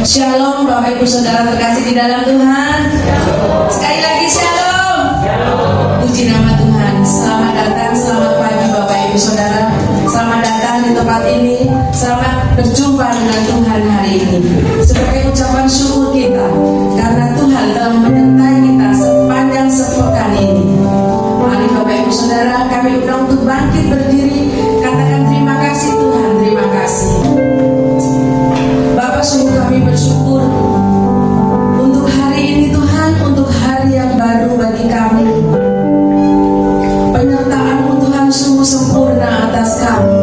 Shalom Bapak Ibu Saudara terkasih di dalam Tuhan. Sekali lagi shalom. Puji nama Tuhan. Selamat datang, selamat pagi Bapak Ibu Saudara. Selamat datang di tempat ini. Selamat berjumpa dengan Tuhan hari ini. Sebagai ucapan syukur kita karena Tuhan telah menyertai kita sepanjang sepekan ini. Mari Bapak Ibu Saudara, kami undang untuk bangkit berdiri. Katakan terima kasih Tuhan, terima kasih. Bapak, sungguh kami bersyukur untuk hari ini Tuhan, untuk hari yang baru bagi kami. Penyertaan-Mu Tuhan sungguh sempurna atas kami.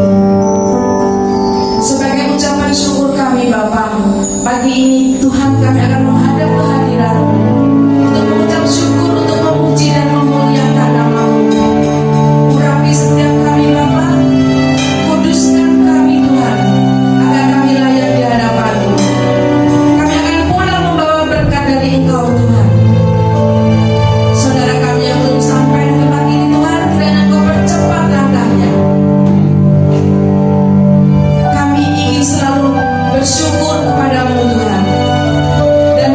Sebagai ucapan syukur kami Bapak, pagi ini Tuhan kami akan menghadap kehadiran-Mu untuk mengucap syukur, untuk memuji dan memuliakan nama-Mu. Urapi setiap kami Bapak, kuduskan kami Tuhan, agar kami layak di hadapan-Mu. Kami akan pulang membawa berkat dari Engkau Tuhan. Saudara kami yang belum sampai di tempat ini Tuhan, kiranya Engkau percepat langkahnya. Kami ingin selalu bersyukur kepada-Mu Tuhan, dan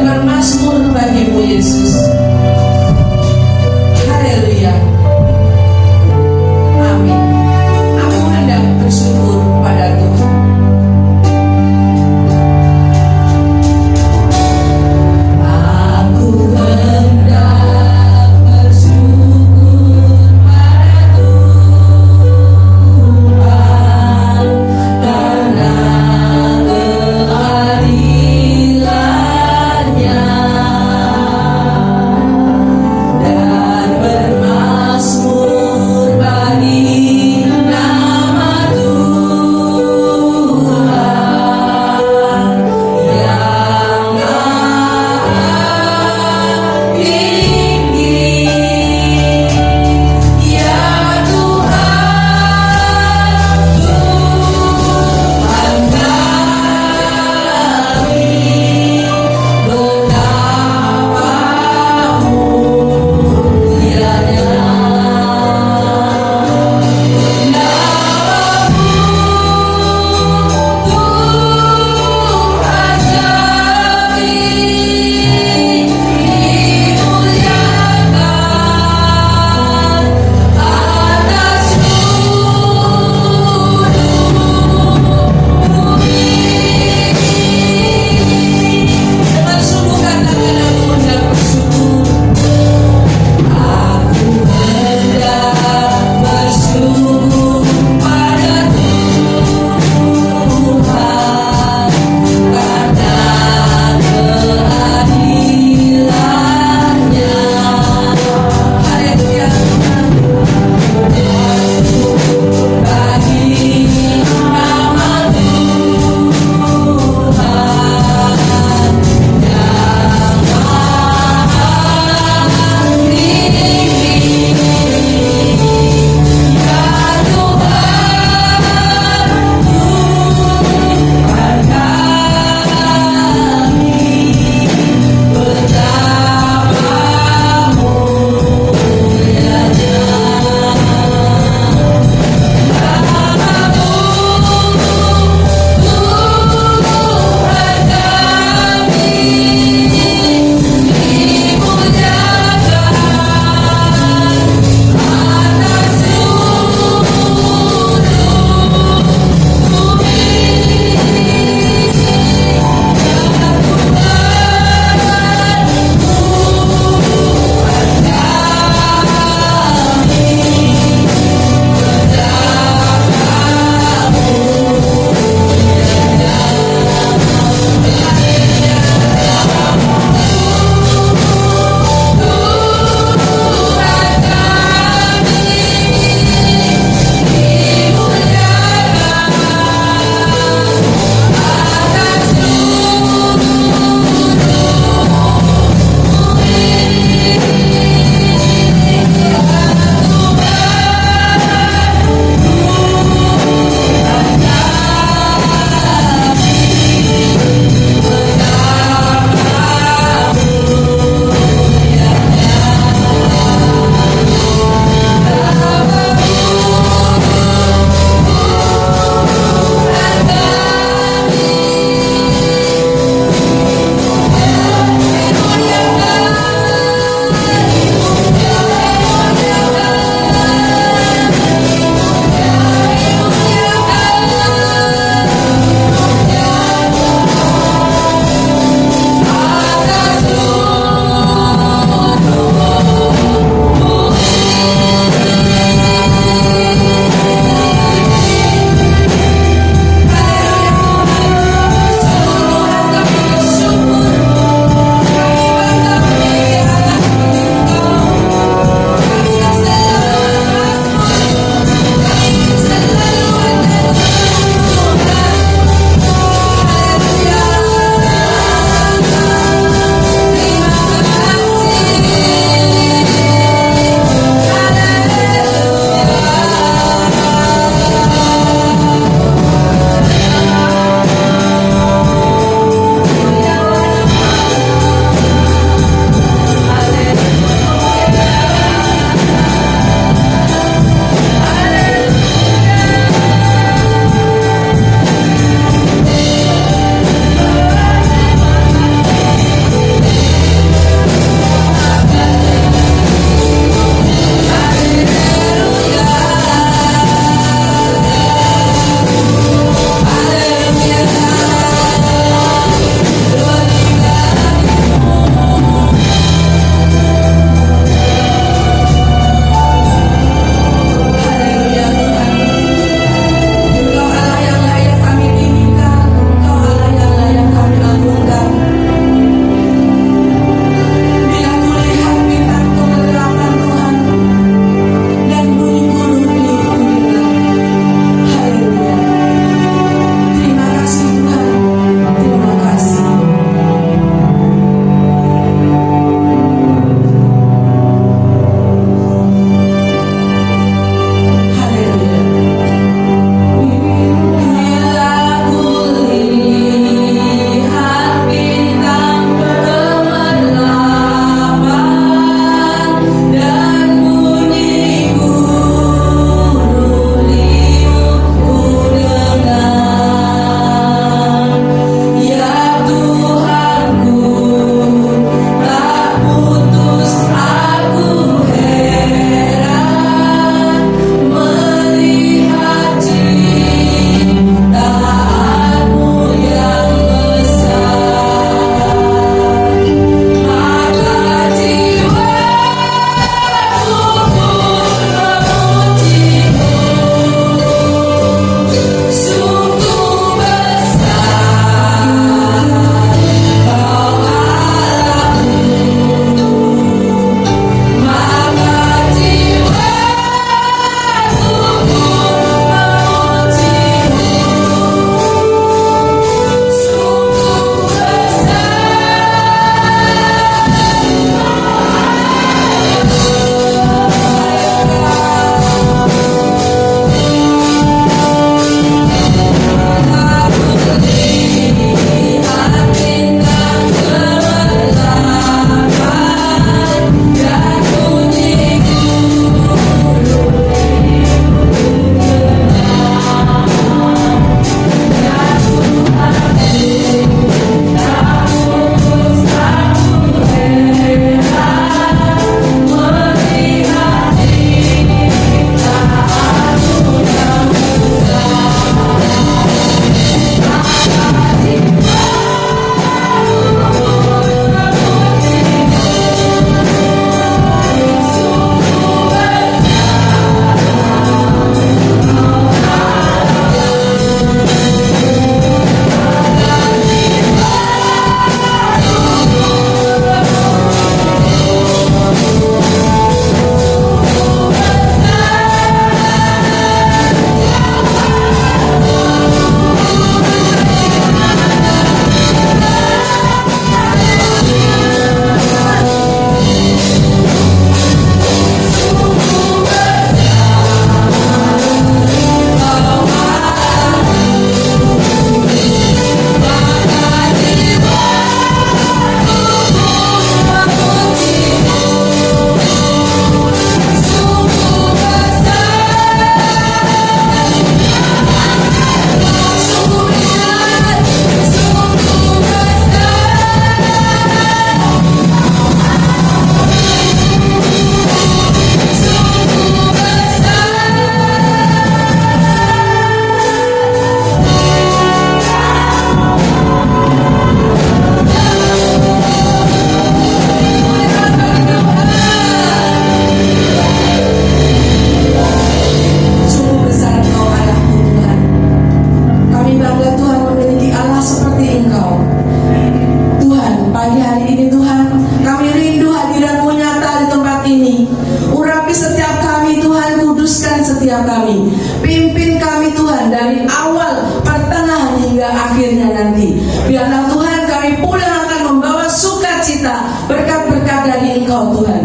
kami pulang akan membawa sukacita, berkat-berkat dari Engkau Tuhan.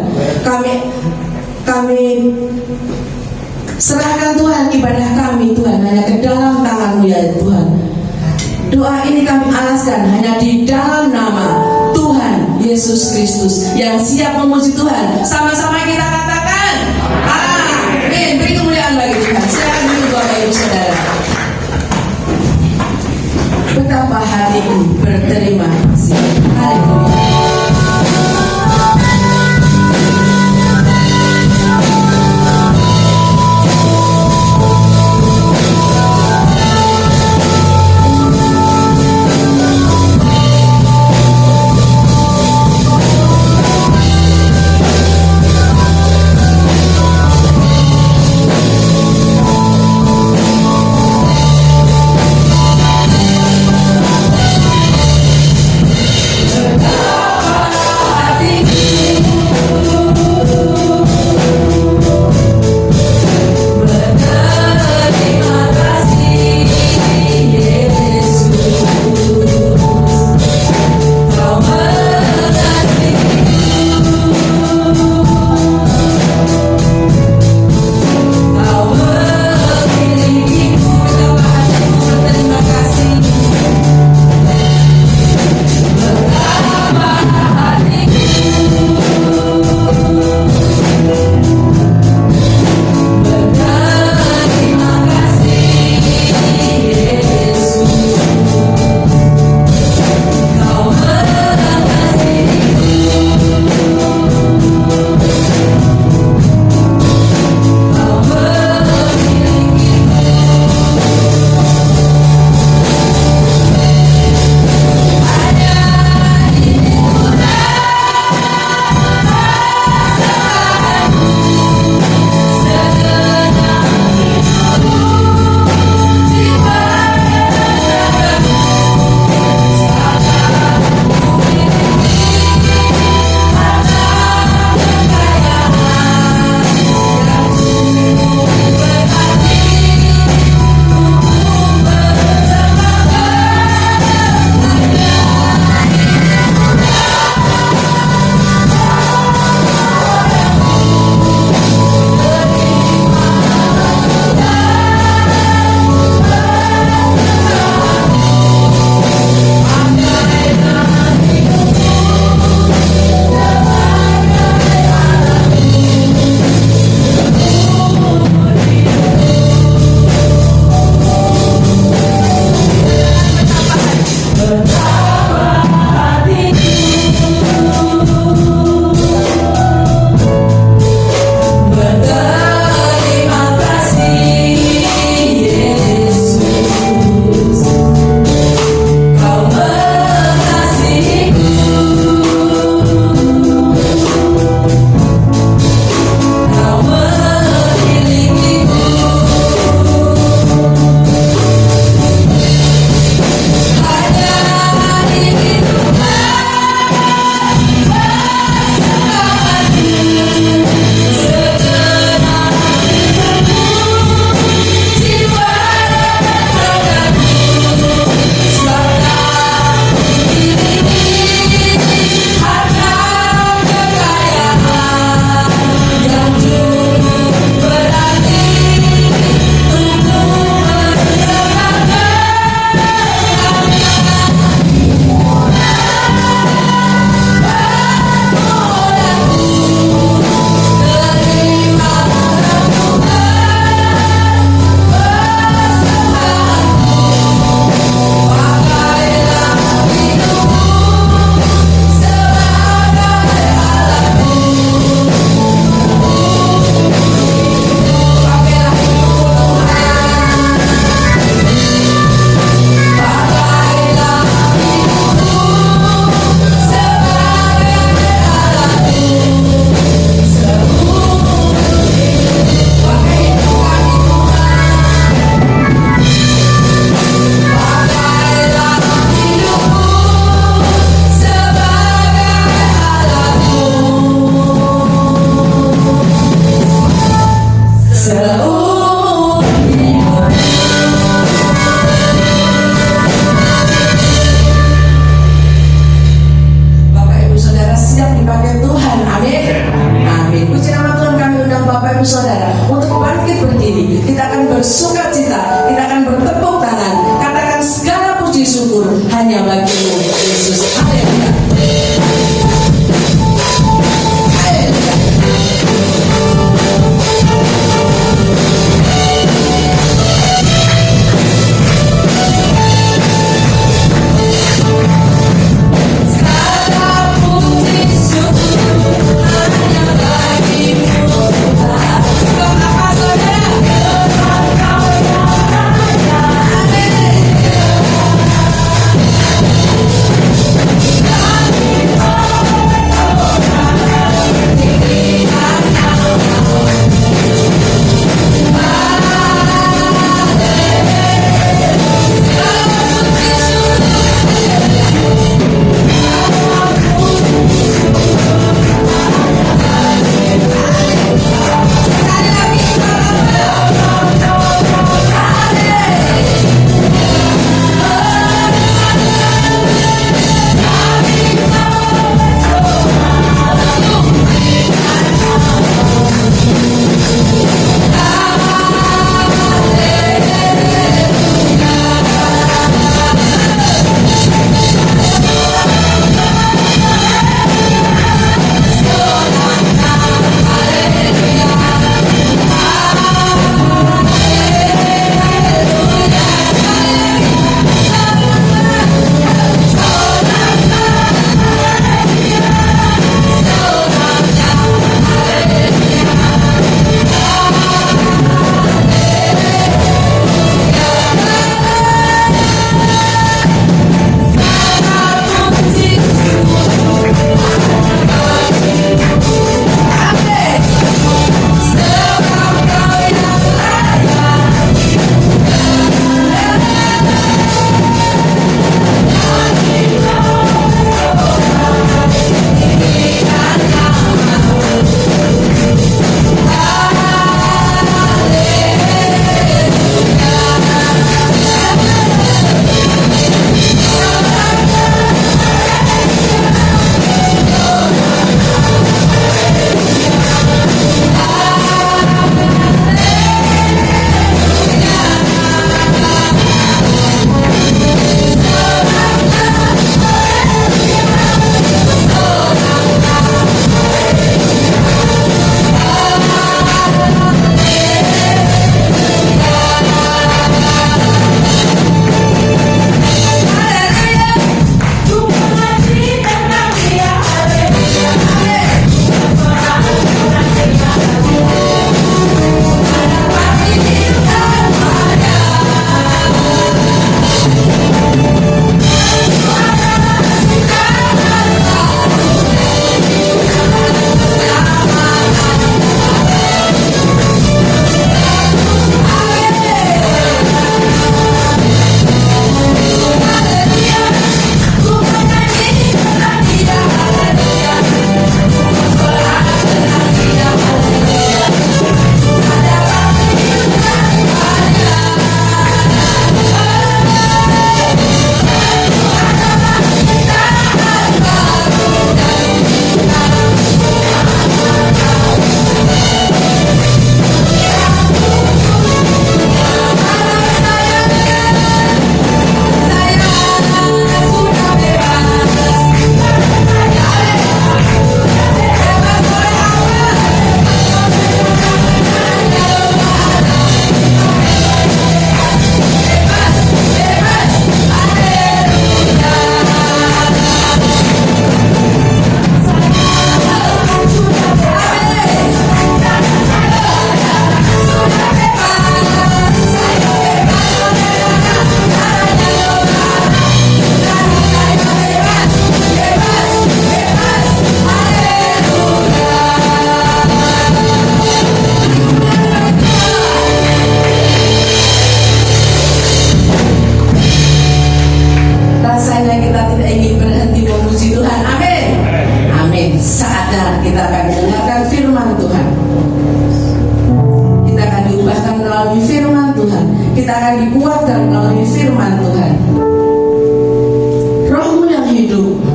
Kami serahkan Tuhan ibadah kami Tuhan hanya ke dalam tangan-Mu ya Tuhan. Doa ini kami alaskan hanya di dalam nama Tuhan Yesus Kristus yang siap memuji Tuhan. Sama-sama kita katakan amin. Beri kemuliaan bagi Tuhan. Silakan duduk Bapak Ibu Saudara. Betapa hatiku berterima kasih. Haleluya.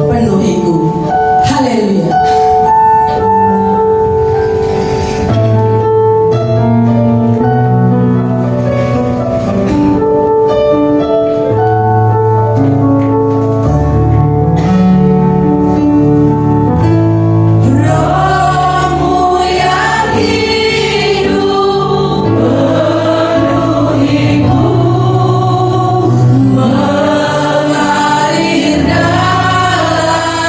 penuhiku. Haleluya. Rohmu yang hidup penuhiku, mengalir dalam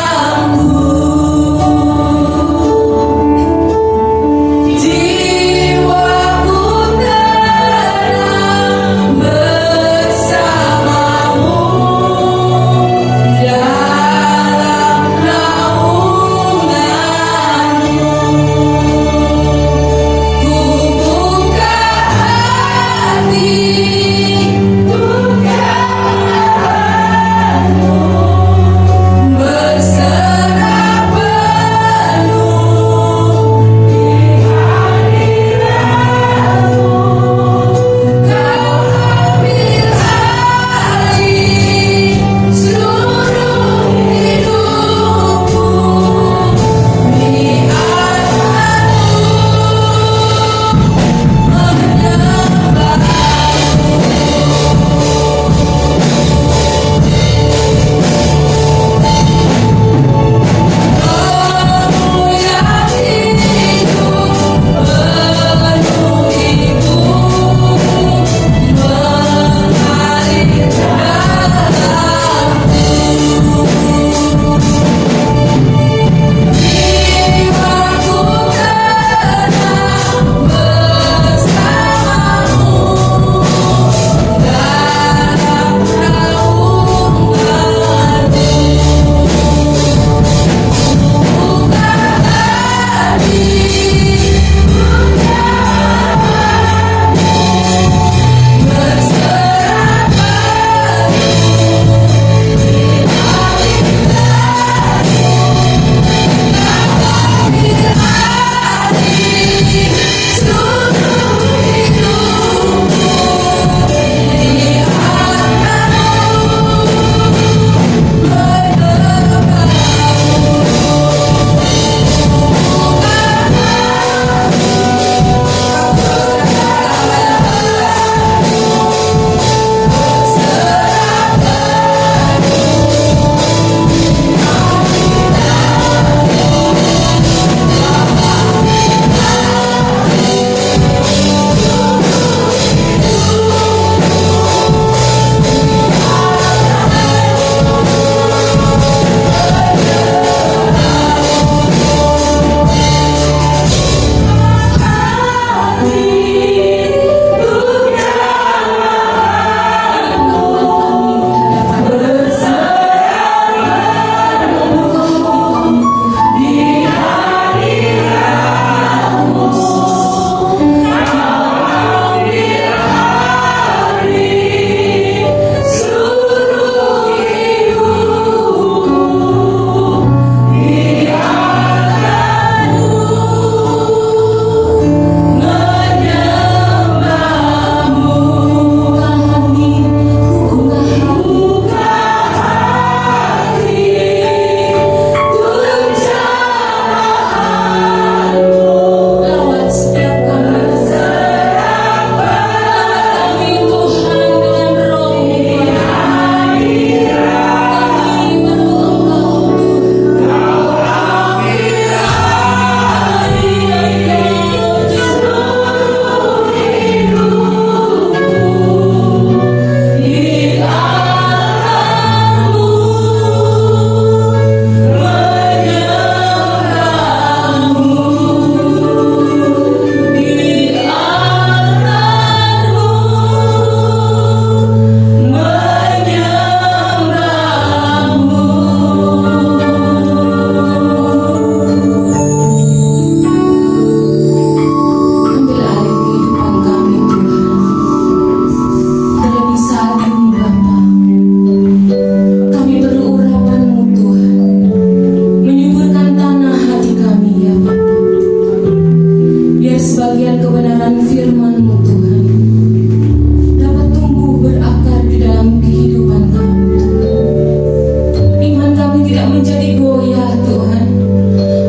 menjadi goyah Tuhan.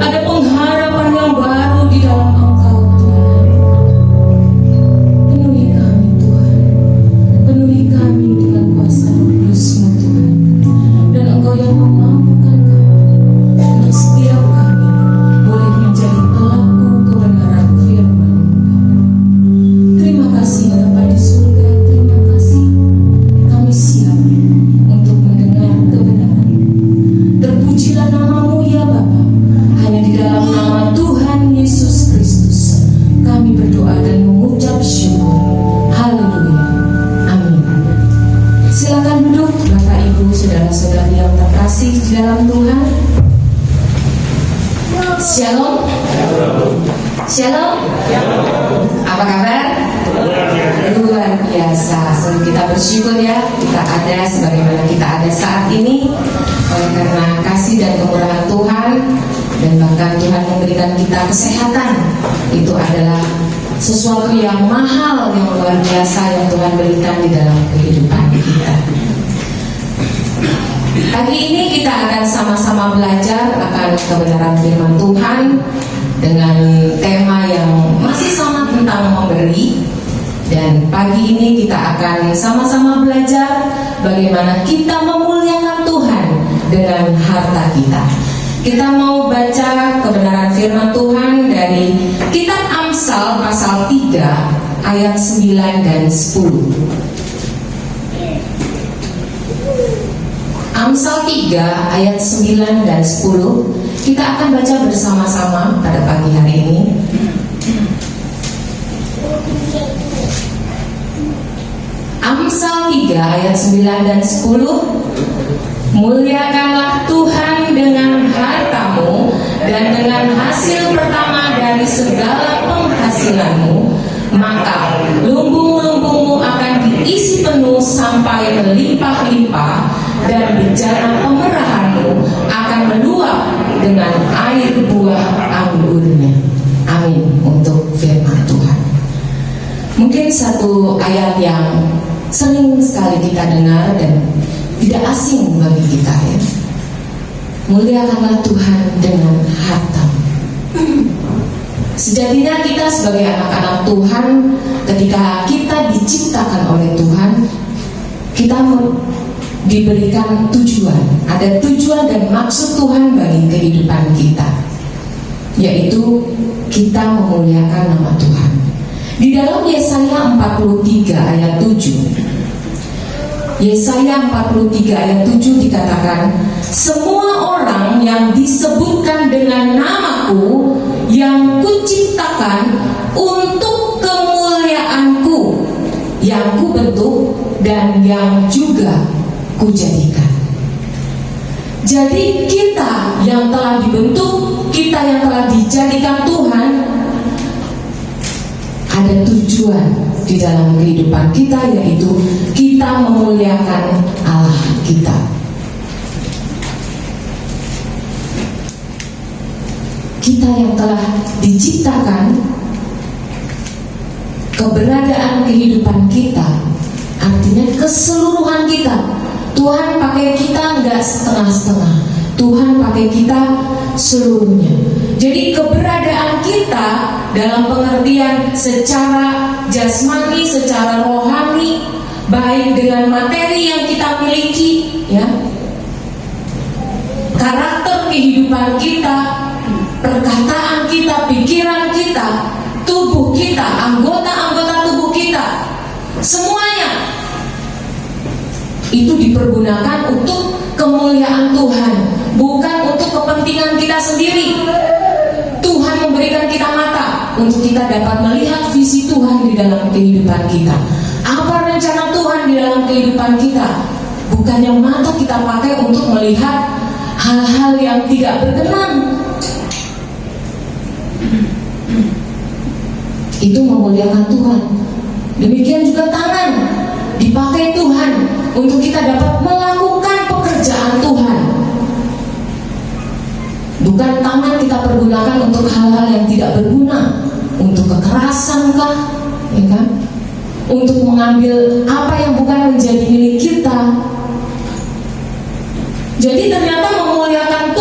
Ada pengharapan yang baru di dalam Engkau Tuhan. Penuhi kami Tuhan, penuhi kami dengan kuasa Roh Kudus-Mu Tuhan. Dan Engkau yang memampukan kami untuk setiap kami boleh menjadi pelaku kebenaran firman. Terima kasih Bapa di surga, terima kasih. Kami siap untuk mendengar kebenaran. Terpujilah nama-Mu ya Bapa. Hanya di dalam nama Tuhan Yesus Kristus kami berdoa dan mengucap syukur. Haleluya. Amin. Silakan duduk Bapak Ibu saudara-saudari yang terkasih di dalam Tuhan. Shalom. Shalom. Apa kabar? Luar biasa. So, kita bersyukur ya kita ada sebagaimana kita ada saat ini oleh karena kasih dan kemurahan Tuhan, dan bahkan Tuhan memberikan kita kesehatan. Itu adalah sesuatu yang mahal, yang luar biasa yang Tuhan berikan di dalam kehidupan kita. Pagi ini kita akan sama-sama belajar akan kebenaran firman Tuhan dengan tema yang masih sama tentang memberi. Dan pagi ini kita akan sama-sama belajar bagaimana kita memuliakan Tuhan dengan harta kita. Kita mau baca kebenaran firman Tuhan dari kitab Amsal pasal 3 ayat 9 dan 10. Amsal 3 ayat 9 dan 10 kita akan baca bersama-sama pada pagi hari ini. Amsal 3 ayat 9 dan 10. Muliakanlah Tuhan dengan hartamu dan dengan hasil pertama dari segala penghasilanmu, maka lumbung-lumbungmu akan diisi penuh sampai melimpah-limpah, dan bejana pemerahanmu akan meluap dengan air buah anggurnya. Amin. Untuk firman Tuhan. Mungkin satu ayat yang sering sekali kita dengar dan tidak asing bagi kita ya. Muliakanlah Tuhan dengan harta. Sejatinya kita sebagai anak-anak Tuhan, ketika kita diciptakan oleh Tuhan, kita diberikan tujuan. Ada tujuan dan maksud Tuhan bagi kehidupan kita, yaitu kita memuliakan nama Tuhan. Di dalam Yesaya 43 ayat 7, Yesaya 43 ayat 7 dikatakan, semua orang yang disebutkan dengan namaku yang kuciptakan untuk kemuliaanku, yang kubentuk dan yang juga kujadikan. Jadi kita yang telah dibentuk, kita yang telah dijadikan Tuhan, ada tujuan di dalam kehidupan kita, yaitu kita memuliakan Allah kita. Kita yang telah diciptakan, keberadaan kehidupan kita artinya keseluruhan kita. Tuhan pakai kita nggak setengah-setengah, Tuhan pakai kita seluruhnya. Jadi keberadaan kita dalam pengertian secara jasmani, secara rohani, baik dengan materi yang kita miliki, ya, karakter kehidupan kita, perkataan kita, pikiran kita, tubuh kita, anggota-anggota tubuh kita, semuanya itu dipergunakan untuk kemuliaan Tuhan, bukan untuk kepentingan kita sendiri. Tuhan memberikan kita mata untuk kita dapat melihat visi Tuhan di dalam kehidupan kita. Apa rencana Tuhan di dalam kehidupan kita? Bukannya mata kita pakai untuk melihat hal-hal yang tidak berkenan. Itu memuliakan Tuhan. Demikian juga tangan dipakai Tuhan untuk kita dapat melakukan pekerjaan Tuhan. Bukan tangan kita pergunakan untuk hal-hal yang tidak berguna, untuk kekerasan kah, ya kan? Untuk mengambil apa yang bukan menjadi milik kita. Jadi ternyata memuliakan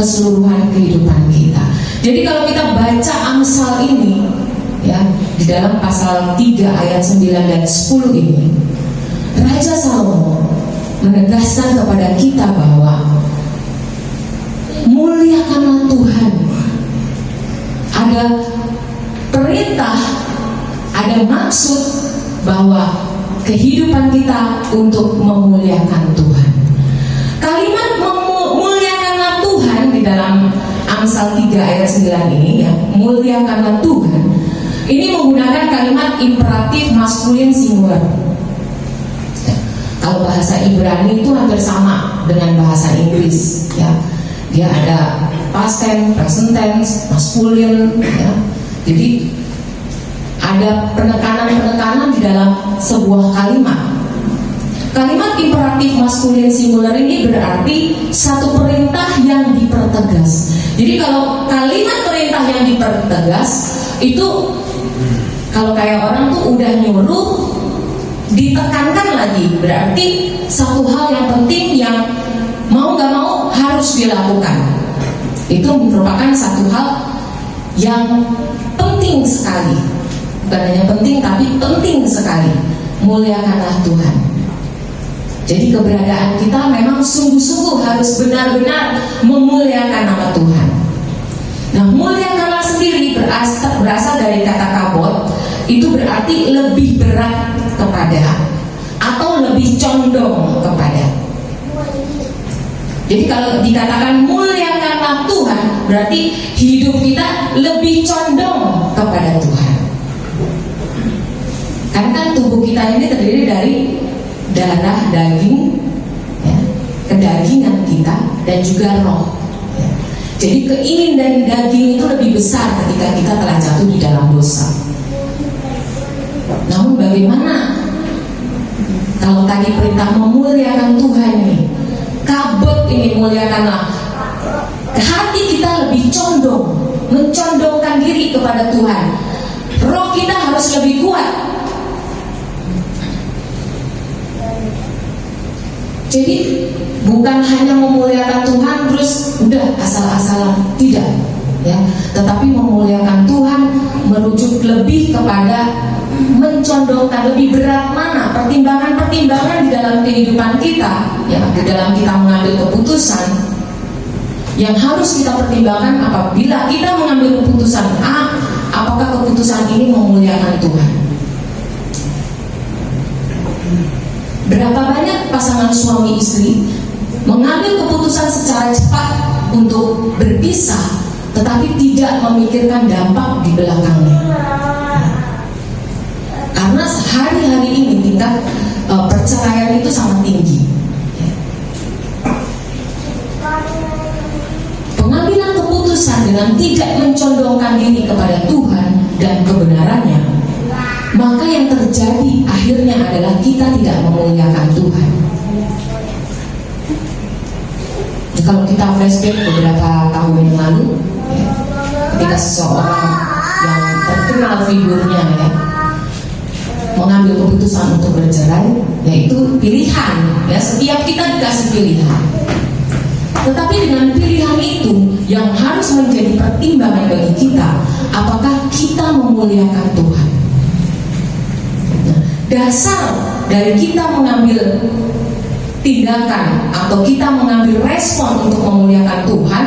keseluruhan kehidupan kita. Jadi kalau kita baca Amsal ini, ya, di dalam pasal 3 ayat 9 dan 10 ini, Raja Salomo menegaskan kepada kita bahwa muliakanlah Tuhan. Ada perintah, ada maksud bahwa kehidupan kita untuk memuliakan Tuhan. Kalimat memuliakanlah Tuhan di dalam Amsal 3 ayat 9 ini, ya, muliakanlah Tuhan, ini menggunakan kalimat imperatif maskulin singular. Kalau bahasa Ibrani itu hampir sama dengan bahasa Inggris, ya. Dia ada past tense, present tense, maskulin, ya. Jadi ada penekanan-penekanan di dalam sebuah kalimat. Kalimat imperatif maskulin singular ini berarti satu perintah yang dipertegas. Jadi kalau kalimat perintah yang dipertegas itu, kalau kayak orang tuh udah nyuruh, ditekankan lagi, berarti satu hal yang penting yang mau gak mau harus dilakukan. Itu merupakan satu hal yang penting sekali. Bukan hanya penting, tapi penting sekali. Muliakanlah Tuhan. Jadi keberadaan kita memang sungguh-sungguh harus benar-benar memuliakan nama Tuhan. Nah, muliakanlah sendiri berasal dari kata kabot. Itu berarti lebih berat kepada, atau lebih condong kepada. Jadi kalau dikatakan muliakanlah Tuhan, berarti hidup kita lebih condong kepada Tuhan. Karena kan tubuh kita ini terdiri dari darah, daging, ya, kedagingan kita, dan juga roh, ya. Jadi keinginan daging itu lebih besar ketika kita telah jatuh di dalam dosa. Namun bagaimana kalau tadi perintah memuliakan Tuhan ini, kabut ini, muliakanlah, hati kita lebih condong, mencondongkan diri kepada Tuhan. Roh kita harus lebih kuat. Jadi bukan hanya memuliakan Tuhan terus udah asal-asalan, tidak, ya. Tetapi memuliakan Tuhan merujuk lebih kepada mencondongkan lebih berat mana pertimbangan-pertimbangan di dalam kehidupan kita, ya, di dalam kita mengambil keputusan yang harus kita pertimbangkan. Apabila kita mengambil keputusan A, apakah keputusan ini memuliakan Tuhan? Berapa banyak pasangan suami istri mengambil keputusan secara cepat untuk berpisah, tetapi tidak memikirkan dampak di belakangnya. Karena hari-hari ini tingkat perceraian itu sangat tinggi. Pengambilan keputusan dengan tidak mencondongkan diri kepada Tuhan dan kebenarannya, maka yang terjadi akhirnya adalah kita tidak memuliakan Tuhan. Kalau kita flashback beberapa tahun yang lalu, ya, ketika seseorang yang terkenal figurnya, ya, mengambil keputusan untuk bercerai, yaitu pilihan, ya, setiap kita dikasih pilihan. Tetapi dengan pilihan itu yang harus menjadi pertimbangan bagi kita, apakah kita memuliakan Tuhan. Nah, dasar dari kita mengambil tindakan atau kita mengambil respon untuk memuliakan Tuhan,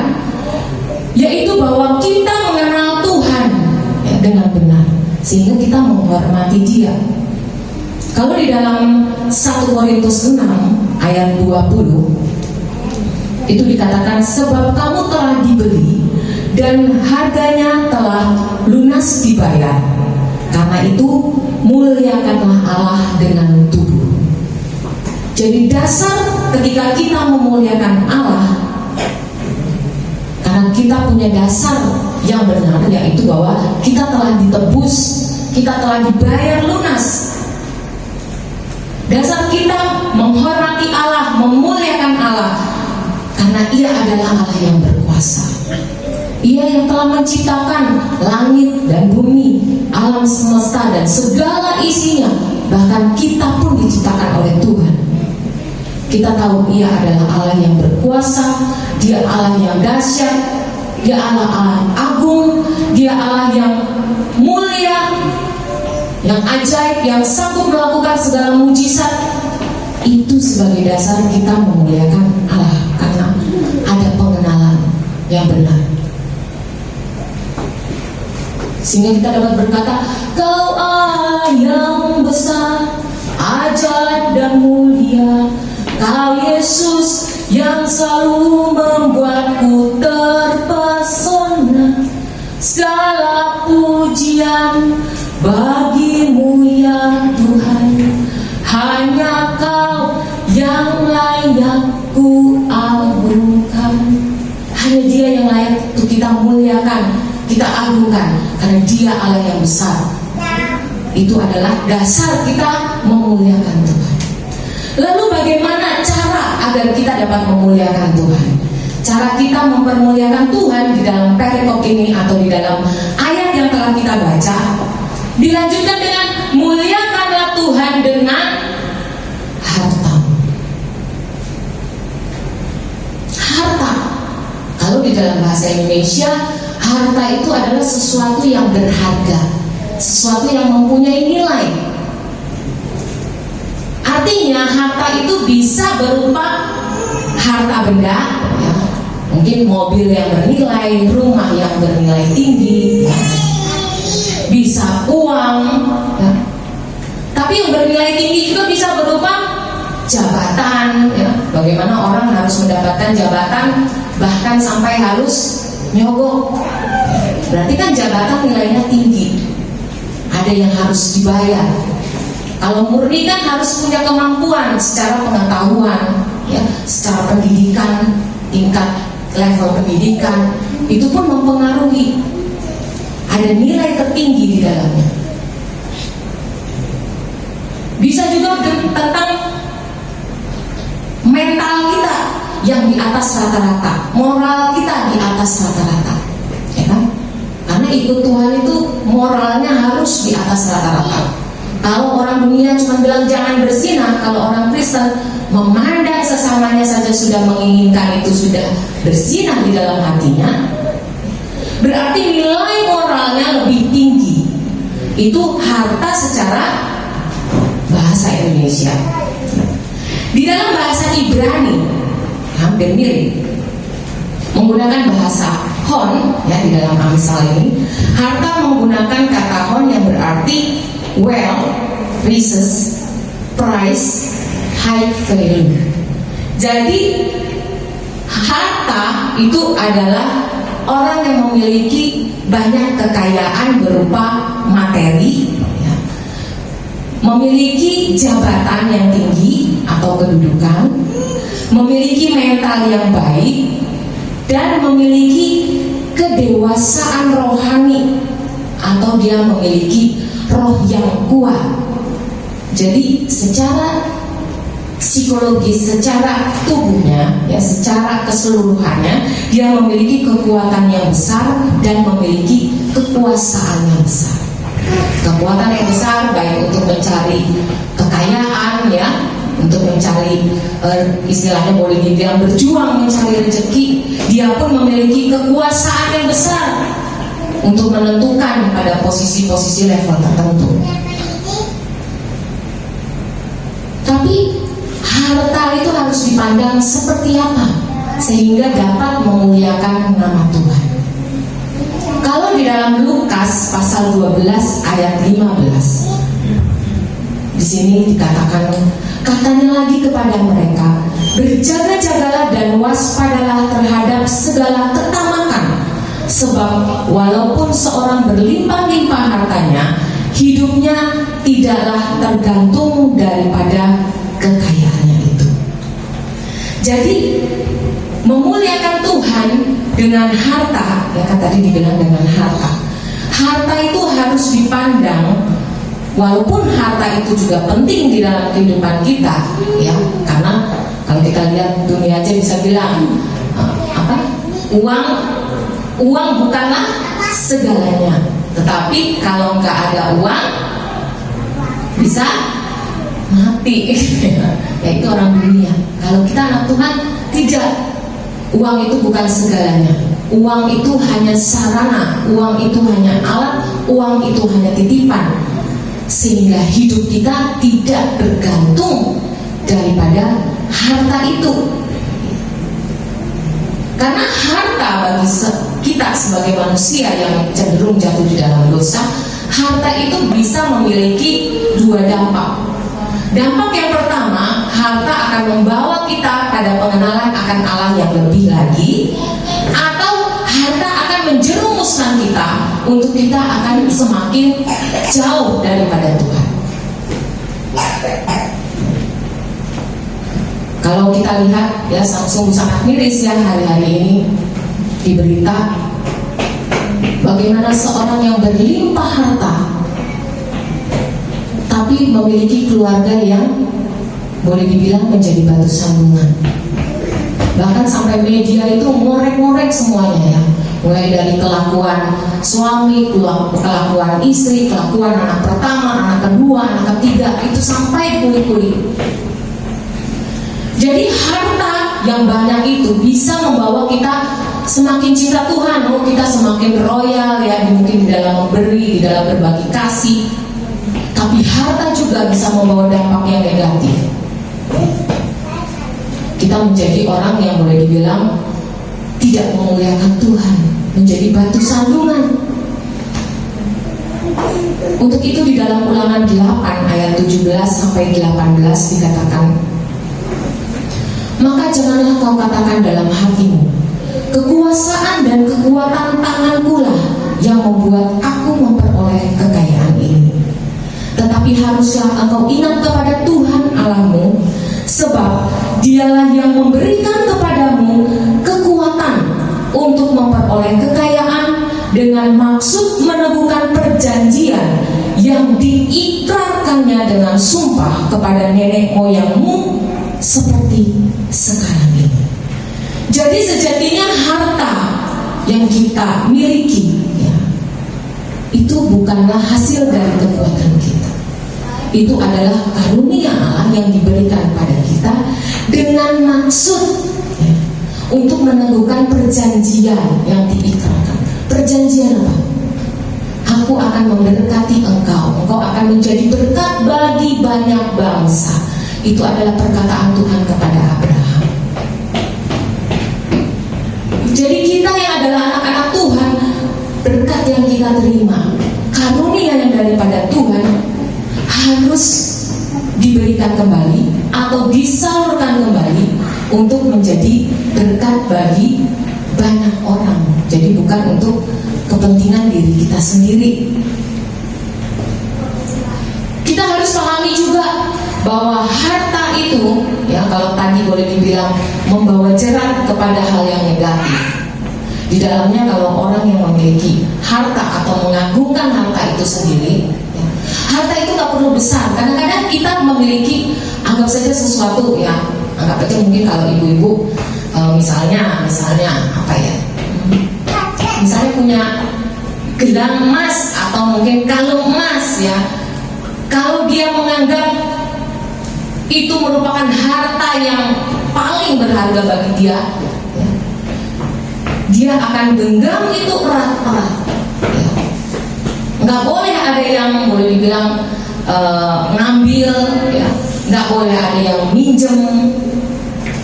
yaitu bahwa kita mengenal Tuhan, ya, dengan benar, sehingga kita menghormati Dia. Kalau di dalam 1 Korintus 6 ayat 20 itu dikatakan, sebab kamu telah dibeli dan harganya telah lunas dibayar. Karena itu muliakanlah Allah dengan tubuh. Jadi dasar ketika kita memuliakan Allah, karena kita punya dasar yang benar, yaitu bahwa kita telah ditebus, kita telah dibayar lunas. Dasar kita menghormati Allah, memuliakan Allah, karena Ia adalah Allah yang berkuasa. Ia yang telah menciptakan langit dan bumi, alam semesta dan segala isinya. Bahkan kita pun diciptakan oleh Tuhan. Kita tahu Ia adalah Allah yang berkuasa Dia Allah yang dahsyat, Dia Allah agung, Dia Allah yang mulia, yang ajaib, yang sanggup melakukan segala mujizat. Itu sebagai dasar kita memuliakan Allah, karena ada pengenalan yang benar. Sehingga kita dapat berkata, Kau Allah yang besar, ajaib dan mulia, Kau Yesus yang selalu membuatku terpesona. Segala pujian bagimu ya Tuhan, hanya Kau yang layak ku agungkan. Hanya Dia yang layak untuk kita muliakan, kita agungkan, karena Dia Allah yang besar. Itu adalah dasar kita memuliakan Tuhan. Lalu bagaimana cara agar kita dapat memuliakan Tuhan? Cara kita mempermuliakan Tuhan di dalam perikop ini atau di dalam ayat yang telah kita baca, dilanjutkan dengan muliakanlah Tuhan dengan harta. Harta, kalau di dalam bahasa Indonesia, harta itu adalah sesuatu yang berharga, sesuatu yang mempunyai nilai. Artinya harta itu bisa berupa harta benda, ya. Mungkin mobil yang bernilai, rumah yang bernilai tinggi, ya. Bisa uang, ya. Tapi yang bernilai tinggi juga bisa berupa jabatan, ya. Bagaimana orang harus mendapatkan jabatan bahkan sampai harus nyogok. Berarti kan jabatan nilainya tinggi, ada yang harus dibayar. Kalau murni kan harus punya kemampuan secara pengetahuan, ya, secara pendidikan, tingkat level pendidikan, itu pun mempengaruhi. Ada nilai tertinggi di dalamnya. Bisa juga tentang mental kita yang di atas rata-rata, moral kita di atas rata-rata, ya kan? Karena ikut Tuhan itu moralnya harus di atas rata-rata. Kalau orang dunia cuma bilang jangan berzina, kalau orang Kristen memandang sesamanya saja sudah menginginkan itu, sudah berzina di dalam hatinya, berarti nilai moralnya lebih tinggi. Itu harta secara bahasa Indonesia. Di dalam bahasa Ibrani hampir mirip, menggunakan bahasa hon, ya, di dalam Amsal ini, harta menggunakan kata hon yang berarti wealth, riches, price, high value. Jadi harta itu adalah orang yang memiliki banyak kekayaan berupa materi, ya, memiliki jabatan yang tinggi atau kedudukan, memiliki mental yang baik, dan memiliki kedewasaan rohani, atau dia memiliki roh yang kuat. Jadi secara psikologis, secara tubuhnya, ya, secara keseluruhannya, dia memiliki kekuatan yang besar dan memiliki kekuasaan yang besar. Kekuatan yang besar baik untuk mencari kekayaan, ya, untuk mencari istilahnya boleh dibilang berjuang mencari rezeki. Dia pun memiliki kekuasaan yang besar untuk menentukan pada posisi-posisi level tertentu. Tapi harta itu harus dipandang seperti apa sehingga dapat memuliakan nama Tuhan. Kalau di dalam Lukas pasal 12 ayat 15, di sini dikatakan, katanya lagi kepada mereka, berjaga-jagalah dan waspadalah terhadap segala ketamakan. Sebab walaupun seorang berlimpah-limpah hartanya, hidupnya tidaklah tergantung daripada kekayaannya itu. Jadi memuliakan Tuhan dengan harta, ya kan tadi dibilang dengan harta. Harta itu harus dipandang, walaupun harta itu juga penting di dalam kehidupan kita, ya, karena kalau kita lihat dunia aja bisa bilang uang bukanlah segalanya, tetapi kalau nggak ada uang bisa mati. Ya, itu orang dunia. Kalau kita anak Tuhan tidak. Uang itu bukan segalanya. Uang itu hanya sarana, uang itu hanya alat, uang itu hanya titipan. Sehingga hidup kita tidak bergantung daripada harta itu. Karena harta bagi kita sebagai manusia yang cenderung jatuh di dalam dosa, harta itu bisa memiliki dua dampak. Dampak yang pertama, harta akan membawa kita pada pengenalan akan Allah yang lebih lagi, atau harta akan menjerumuskan kita untuk kita akan semakin jauh daripada Tuhan. Kalau kita lihat ya, sungguh sangat miris ya hari-hari ini di berita bagaimana seorang yang berlimpah harta tapi memiliki keluarga yang boleh dibilang menjadi batu sandungan. Bahkan sampai media itu ngorek-ngorek semuanya ya, mulai dari kelakuan suami, kelakuan istri, kelakuan anak pertama, anak kedua, anak ketiga, itu sampai kulit-kulit. Jadi harta yang banyak itu bisa membawa kita semakin cinta Tuhan, kita semakin royal ya, mungkin di dalam memberi, di dalam berbagi kasih. Tapi harta juga bisa membawa dampak yang negatif. Kita menjadi orang yang boleh dibilang tidak memuliakan Tuhan, menjadi batu sandungan. Untuk itu di dalam Ulangan 8 ayat 17 sampai 18 dikatakan, maka janganlah kau katakan dalam hatimu, kekuasaan dan kekuatan tanganku lah yang membuat aku memperoleh kekayaan ini. Tetapi haruslah engkau ingat kepada Tuhan Allahmu, sebab Dialah yang memberikan kepadamu kekuatan untuk memperoleh kekayaan dengan maksud meneguhkan perjanjian yang diikrarkannya dengan sumpah kepada nenek moyangmu seperti sekarang ini. Jadi sejatinya harta yang kita miliki ya, itu bukanlah hasil dari kekuatan kita. Itu adalah karunia Allah yang diberikan pada kita dengan maksud ya, untuk meneguhkan perjanjian yang diikrarkan. Perjanjian apa? Aku akan memberkati engkau, engkau akan menjadi berkat bagi banyak bangsa. Itu adalah perkataan Tuhan kepada Abraham. Jadi kita yang adalah anak-anak Tuhan, berkat yang kita terima, karunia yang daripada Tuhan harus diberikan kembali atau disalurkan kembali untuk menjadi berkat bagi banyak orang. Jadi bukan untuk kepentingan diri kita sendiri. Kita harus pahami juga bahwa harta itu ya, kalau tadi boleh dibilang membawa jerat kepada hal yang negatif. Di dalamnya kalau orang yang memiliki harta atau mengagungkan harta itu sendiri ya, harta itu gak perlu besar. Kadang-kadang kita memiliki, anggap saja sesuatu ya, anggap aja mungkin kalau ibu-ibu misalnya apa ya, misalnya punya gelang emas atau mungkin kalung emas ya, kalau dia menganggap itu merupakan harta yang paling berharga bagi dia ya, dia akan genggam itu erat-erat ya. Nggak boleh ada yang boleh dibilang ngambil ya, nggak boleh ada yang minjem.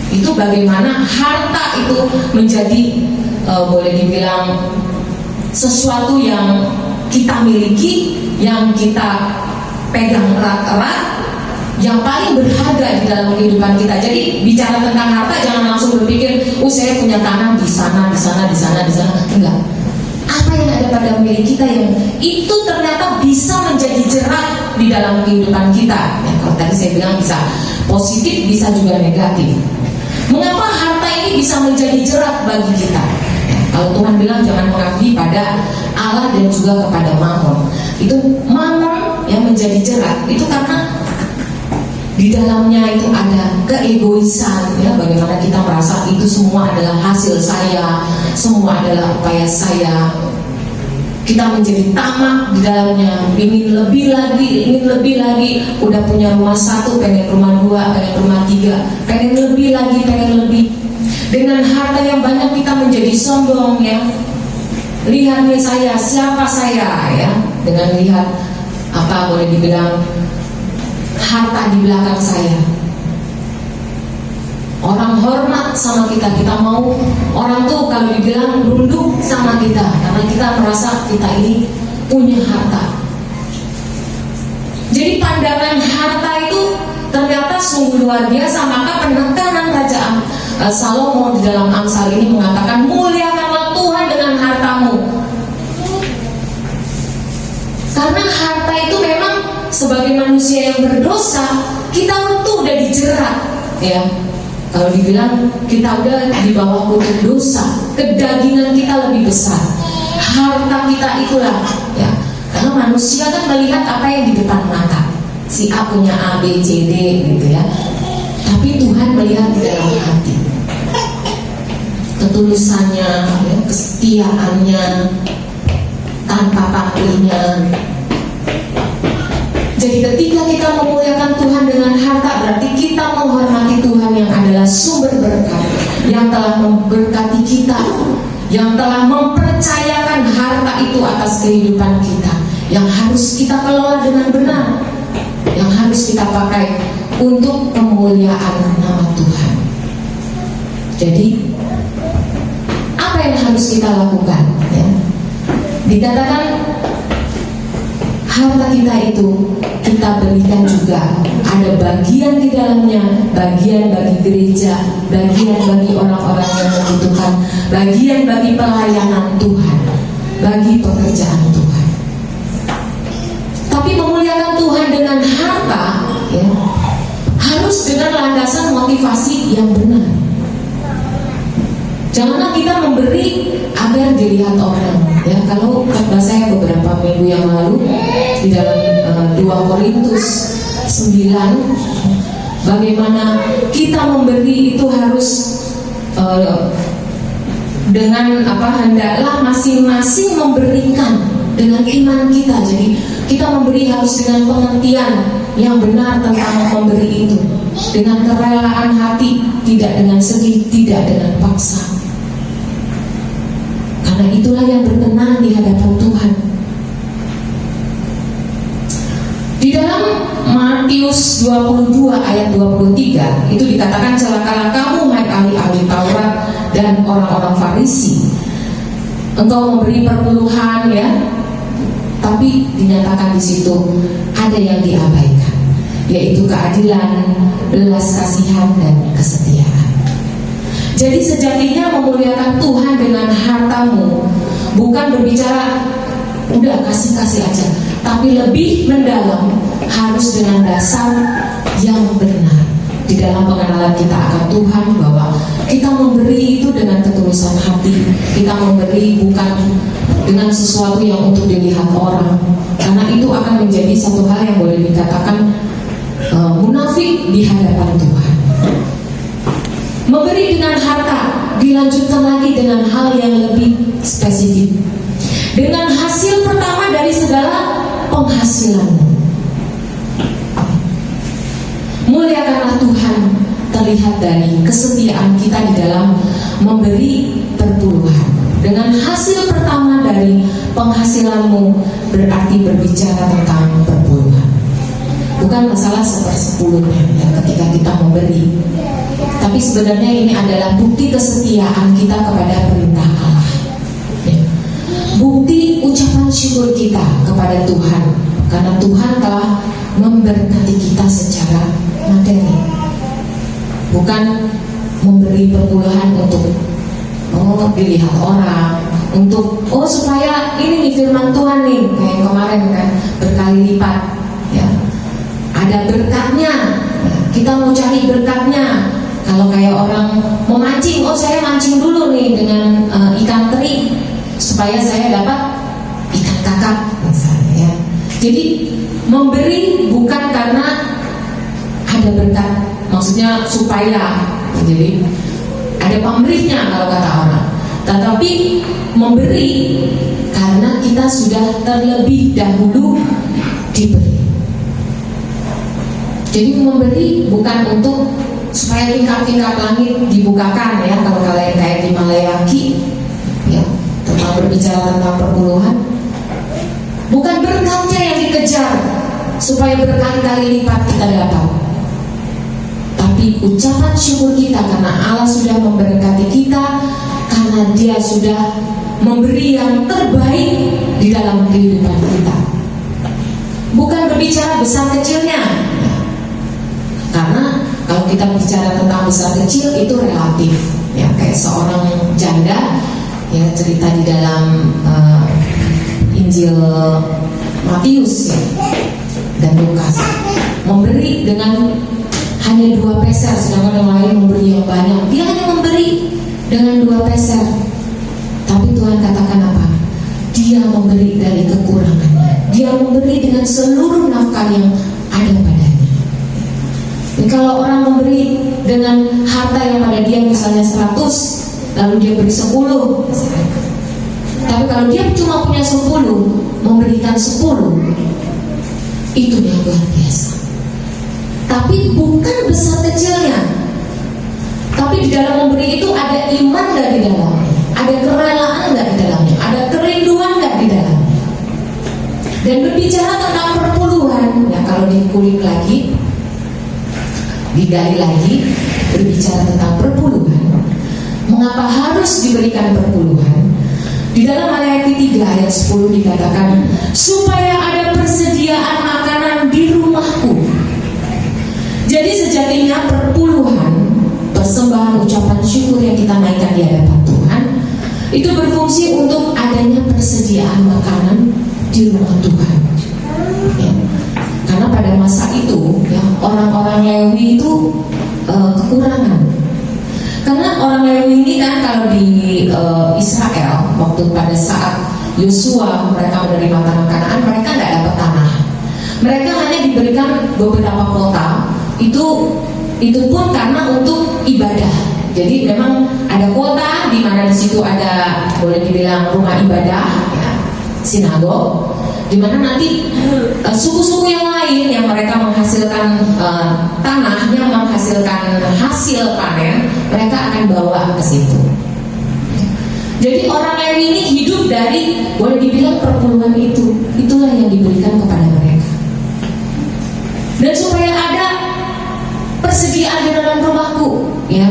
Itu bagaimana harta itu menjadi boleh dibilang sesuatu yang kita miliki, yang kita pegang erat-erat, yang paling berharga di dalam kehidupan kita. Jadi bicara tentang harta jangan langsung berpikir, saya punya tanah di sana. Enggak. Apa yang ada pada milik kita yang itu ternyata bisa menjadi jerat di dalam kehidupan kita. Ya, kalau tadi saya bilang bisa positif, bisa juga negatif. Mengapa harta ini bisa menjadi jerat bagi kita? Kalau Tuhan bilang jangan mengabdi pada Allah dan juga kepada Mammon. Itu Mammon yang menjadi jerat. Itu karena di dalamnya itu ada keegoisan ya, bagaimana kita merasa itu semua adalah hasil saya, semua adalah upaya saya. Kita menjadi tamak di dalamnya, ingin lebih lagi, udah punya rumah 1, pengen rumah 2, pengen rumah 3, pengen lebih lagi, pengen lebih. Dengan harta yang banyak kita menjadi sombong ya. Lihat nih saya, siapa saya ya. Dengan lihat apa boleh dibilang harta di belakang saya. Orang hormat sama kita, kita mau orang tuh kalau dibilang runduk sama kita karena kita merasa kita ini punya harta. Jadi pandangan harta itu ternyata sungguh luar biasa. Maka penekanan Raja Salomo di dalam Amsal ini mengatakan, muliakanlah Tuhan dengan hartamu. Karena harta itu memang sebagai manusia yang berdosa, kita tuh udah dijerat ya. Kalau dibilang kita udah di bawah kutuk dosa, kedagingan kita lebih besar. Harta kita itulah ya. Karena manusia kan melihat apa yang di depan mata. Si A punya A, B, C, D gitu ya. Tapi Tuhan melihat di dalam hati. Ketulusannya, ya, kesetiaannya, tanpa pamrihnya. Jadi ketika kita memuliakan Tuhan dengan harta, berarti kita menghormati Tuhan yang adalah sumber berkat, yang telah memberkati kita, yang telah mempercayakan harta itu atas kehidupan kita, yang harus kita kelola dengan benar, yang harus kita pakai untuk kemuliaan nama Tuhan. Jadi apa yang harus kita lakukan ya? Dikatakan harta kita itu kita berikan juga, ada bagian di dalamnya, bagian bagi gereja, bagian bagi orang-orang yang membutuhkan, bagian bagi pelayanan Tuhan, bagi pekerjaan Tuhan. Tapi memuliakan Tuhan dengan harta ya, harus dengan landasan motivasi yang benar. Janganlah kita memberi agar dilihat orang ya. Kalau kata saya beberapa minggu yang lalu di dalam 2 Korintus 9, bagaimana kita memberi itu harus dengan hendaklah masing-masing memberikan dengan iman kita. Jadi kita memberi harus dengan pengertian yang benar tentang memberi itu, dengan kerelaan hati, tidak dengan sedih, tidak dengan paksa. Karena itulah yang berkenan di hadapan Tuhan. Di dalam Matius 22 ayat 23 itu dikatakan, celakalah kamu hai ahli-ahli Taurat dan orang-orang Farisi, engkau memberi perpuluhan ya, tapi dinyatakan di situ ada yang diabaikan, yaitu keadilan, belas kasihan dan kesetiaan. Jadi sejatinya memuliakan Tuhan dengan hartamu bukan berbicara udah kasih-kasih aja, tapi lebih mendalam, harus dengan dasar yang benar di dalam pengenalan kita akan Tuhan, bahwa kita memberi itu dengan ketulusan hati, kita memberi bukan dengan sesuatu yang untuk dilihat orang, karena itu akan menjadi satu hal yang boleh dikatakan munafik di hadapan Tuhan. Memberi dengan harta dilanjutkan lagi dengan hal yang lebih spesifik, dengan hasil pertama dari segala penghasilanmu. Muliakanlah Tuhan terlihat dari kesetiaan kita di dalam memberi perpuluhan. Dengan hasil pertama dari penghasilanmu berarti berbicara tentang perpuluhan. Bukan masalah 1/10 ya ketika kita memberi, tapi sebenarnya ini adalah bukti kesetiaan kita kepada perintah Allah ya. Bukti ucapan syukur kita kepada Tuhan, karena Tuhan telah memberkati kita secara materi. Bukan memberi perpuluhan untuk dilihat orang, untuk supaya ini nih firman Tuhan nih, kayak kemarin kan berkali lipat ya. Ada berkatnya, kita mau cari berkatnya. Kalau kayak orang mau mancing, saya mancing dulu nih dengan ikan teri supaya saya dapat ikan kakap misalnya ya. Jadi memberi bukan karena ada berkat, maksudnya supaya jadi ada pamrihnya kalau kata orang, tetapi memberi karena kita sudah terlebih dahulu diberi. Jadi memberi bukan untuk supaya tingkat-tingkat langit dibukakan ya, kalau kalian kayak di Maleakhi ya, tentang berbicara tentang perpuluhan. Bukan berkatnya yang dikejar supaya berkali-kali lipat kita dapat, tapi ucapan syukur kita karena Allah sudah memberkati kita, karena Dia sudah memberi yang terbaik di dalam kehidupan kita. Bukan berbicara besar kecilnya, karena kalau kita bicara tentang besar kecil itu relatif ya, kayak seorang janda ya, cerita di dalam Injil Matius ya, dan Lukas, memberi dengan hanya 2 peser, sedangkan yang lain memberi yang banyak. Dia hanya memberi dengan 2 peser, tapi Tuhan katakan apa? Dia memberi dari kekurangannya, dia memberi dengan seluruh nafkah yang ada padanya. Dan kalau orang memberi dengan harta yang pada dia misalnya 100, lalu dia beri 10 misalnya. Tapi kalau dia cuma punya 10, memberikan 10, itu yang luar biasa. Tapi bukan besar kecilnya, tapi di dalam memberi itu ada iman nggak di dalamnya, ada kerelaan nggak di dalamnya, ada kerinduan nggak di dalamnya. Dan berbicara tentang perpuluhan ya, kalau dikulik lagi, digali lagi, berbicara tentang perpuluhan, mengapa harus diberikan perpuluhan? Di dalam Maleakhi 3 ayat 10 dikatakan, supaya ada persediaan makanan di rumahku. Jadi sejatinya perpuluhan, persembahan ucapan syukur yang kita naikkan di hadapan Tuhan, itu berfungsi untuk adanya persediaan makanan di rumah Tuhan ya. Karena pada masa itu ya, orang-orang Lewi itu kekurangan. Karena orang Lewi ini kan kalau di Israel, waktu pada saat Yosua mereka menerima tanah Kanaan, mereka nggak dapat tanah. Mereka hanya diberikan beberapa kota. Itu pun karena untuk ibadah. Jadi memang ada kota di mana di situ ada, boleh dibilang rumah ibadah, ya, sinagog, di mana nanti suku-suku yang lain yang mereka menghasilkan tanahnya, menghasilkan hasil panen, mereka akan bawa ke situ. Jadi orang Lewi ini hidup dari, boleh dibilang perpuluhan itu. Itulah yang diberikan kepada mereka. Dan supaya ada persediaan di dalam rumahku, ya,